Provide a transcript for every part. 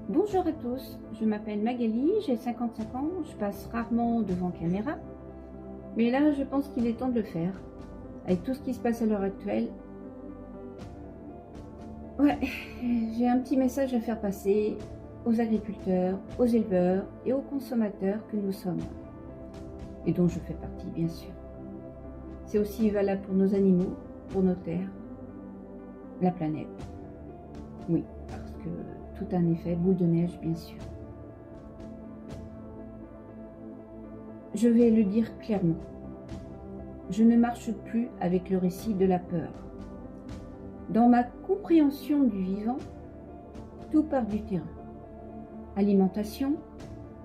Bonjour à tous, je m'appelle Magali, j'ai 55 ans, je passe rarement devant caméra, mais là je pense qu'il est temps de le faire. Avec tout ce qui se passe à l'heure actuelle, ouais, j'ai un petit message à faire passer aux agriculteurs, aux éleveurs et aux consommateurs que nous sommes, et dont je fais partie bien sûr. C'est aussi valable pour nos animaux, pour nos terres, la planète. Oui, parce que tout a un effet boule de neige bien sûr. Je vais le dire clairement. Je ne marche plus avec le récit de la peur. Dans ma compréhension du vivant, tout part du terrain. Alimentation,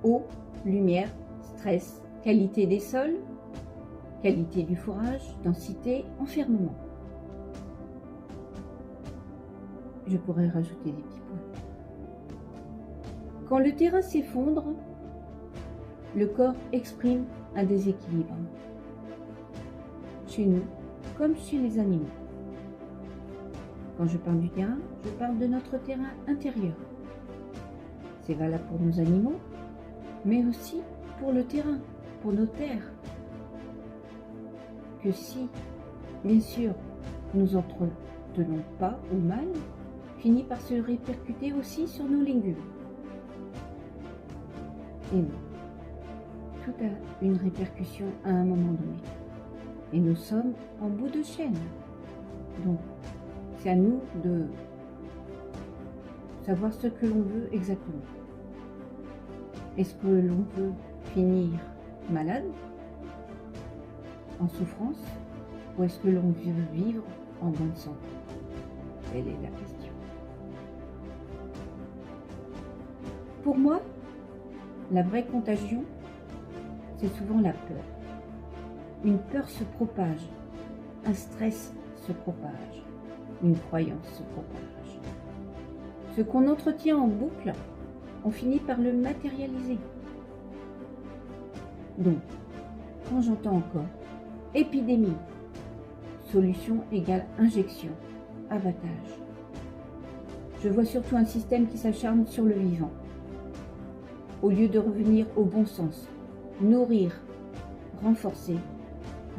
eau, lumière, stress, qualité des sols, qualité du fourrage, densité, enfermement. Je pourrais rajouter des petits points. Quand le terrain s'effondre, le corps exprime un déséquilibre. Chez nous, comme chez les animaux. Quand je parle du terrain, je parle de notre terrain intérieur. C'est valable pour nos animaux, mais aussi pour le terrain, pour nos terres. Que si, bien sûr, nous entretenons pas ou mal, finit par se répercuter aussi sur nos légumes. Et non, tout a une répercussion à un moment donné. Et nous sommes en bout de chaîne. Donc, c'est à nous de savoir ce que l'on veut exactement. Est-ce que l'on veut finir malade, en souffrance, ou est-ce que l'on veut vivre en bonne santé? Telle est la question. Pour moi, la vraie contagion, c'est souvent la peur. Une peur se propage, un stress se propage, une croyance se propage. Ce qu'on entretient en boucle, on finit par le matérialiser. Donc, quand j'entends encore épidémie, solution égale injection, abattage, je vois surtout un système qui s'acharne sur le vivant. Au lieu de revenir au bon sens, nourrir, renforcer,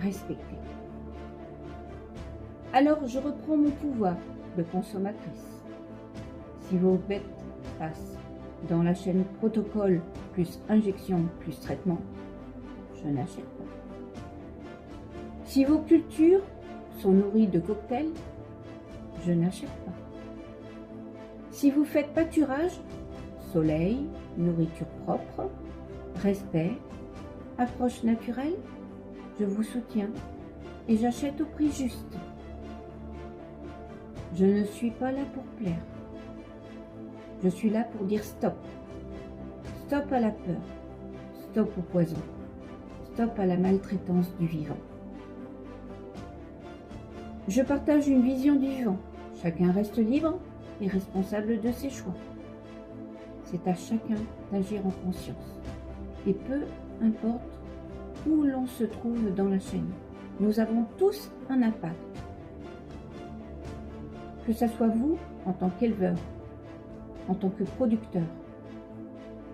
respecter. Alors je reprends mon pouvoir de consommatrice. Si vos bêtes passent dans la chaîne protocole plus injection plus traitement, je n'achète pas. Si vos cultures sont nourries de cocktails, je n'achète pas. Si vous faites pâturage, soleil, nourriture propre, respect, approche naturelle, je vous soutiens et j'achète au prix juste. Je ne suis pas là pour plaire. Je suis là pour dire stop. Stop à la peur. Stop au poison. Stop à la maltraitance du vivant. Je partage une vision du vivant. Chacun reste libre et responsable de ses choix. C'est à chacun d'agir en conscience. Et peu importe où l'on se trouve dans la chaîne, nous avons tous un impact. Que ce soit vous en tant qu'éleveur, en tant que producteur,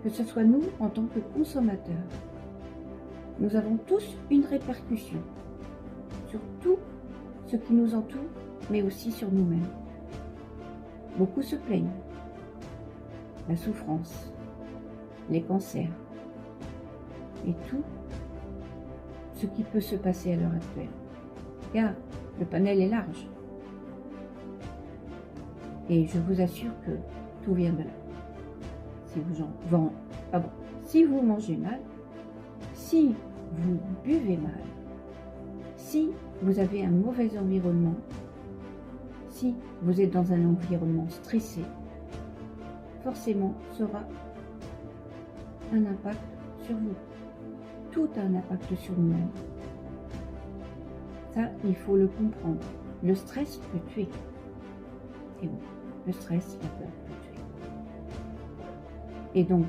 que ce soit nous en tant que consommateurs, nous avons tous une répercussion sur tout ce qui nous entoure, mais aussi sur nous-mêmes. Beaucoup se plaignent. La souffrance, les cancers et tout ce qui peut se passer à l'heure actuelle. Car le panel est large. Et je vous assure que tout vient de là. Si vous mangez mal, si vous buvez mal, si vous avez un mauvais environnement, si vous êtes dans un environnement stressé, forcément sera un impact sur vous. Tout a un impact sur nous-mêmes. Ça, il faut le comprendre. Le stress peut tuer. Et oui, le stress, la peur peut tuer. Et donc,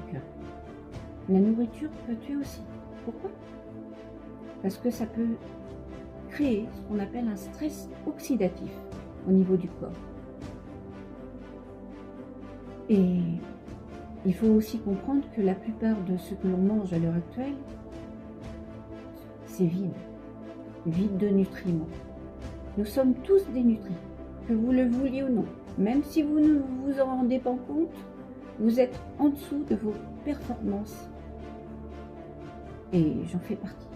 la nourriture peut tuer aussi. Pourquoi? Parce que ça peut créer ce qu'on appelle un stress oxydatif au niveau du corps. Et Il faut aussi comprendre que la plupart de ce que l'on mange à l'heure actuelle, c'est vide de nutriments. Nous sommes tous dénutris, que vous le vouliez ou non. Même si vous ne vous en rendez pas compte, vous êtes en dessous de vos performances. Et j'en fais partie.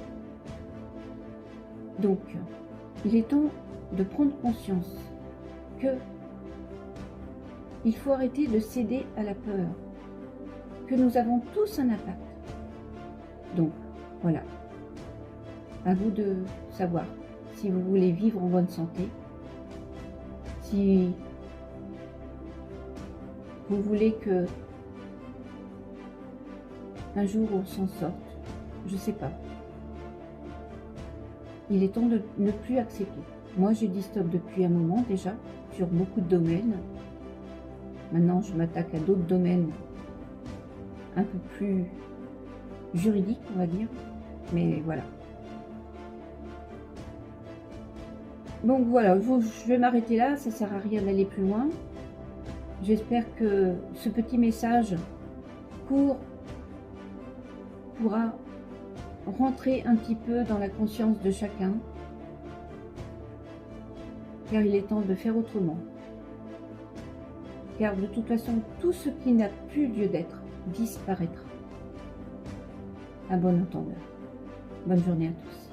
Donc, il est temps de prendre conscience que il faut arrêter de céder à la peur, que nous avons tous un impact. Donc, voilà. À vous de savoir si vous voulez vivre en bonne santé, si vous voulez que un jour on s'en sorte, je sais pas. Il est temps de ne plus accepter. Moi, j'ai dit stop depuis un moment déjà, sur beaucoup de domaines. Maintenant, je m'attaque à d'autres domaines un peu plus juridiques, on va dire. Mais voilà. Donc voilà, je vais m'arrêter là, ça ne sert à rien d'aller plus loin. J'espère que ce petit message court pourra rentrer un petit peu dans la conscience de chacun, car il est temps de faire autrement. Car de toute façon, tout ce qui n'a plus lieu d'être disparaîtra. À bon entendeur. Bonne journée à tous.